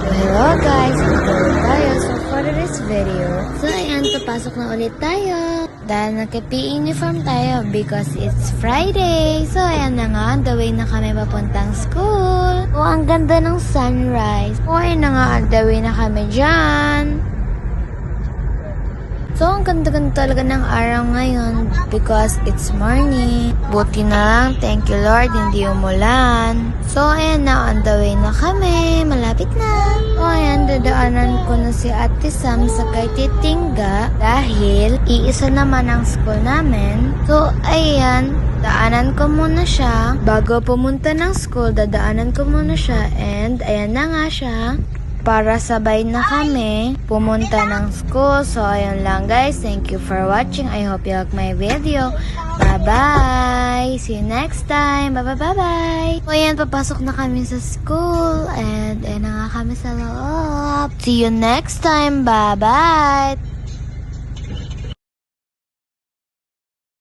Hello guys, ito tayo. So for this video, ayan, papasok na ulit tayo. Dahil nagka-PE uniform tayo because it's Friday. So ayan na nga, on the way na kami papuntang school. So ang ganda ng sunrise. So ayan na nga, on the way na kami dyan. So, ang ganda-ganda talaga ng araw ngayon because it's morning. Buti na lang, thank you Lord, hindi umulan. So, ayan na, on the way na kami. Malapit na. So, ayan, dadaanan ko na si Ate Sam sa kay Titingga dahil iisa naman ang school namin. So, ayan, daanan ko muna siya. Bago pumunta ng school, dadaanan ko muna siya and ayan na nga siya. Para sabay na kami pumunta ng school. So, ayun lang guys. Thank you for watching. I hope you like my video. Bye-bye! See you next time. Bye-bye! So, ayan, papasok na kami sa school. And, ayun na nga kami sa loob. See you next time. Bye-bye!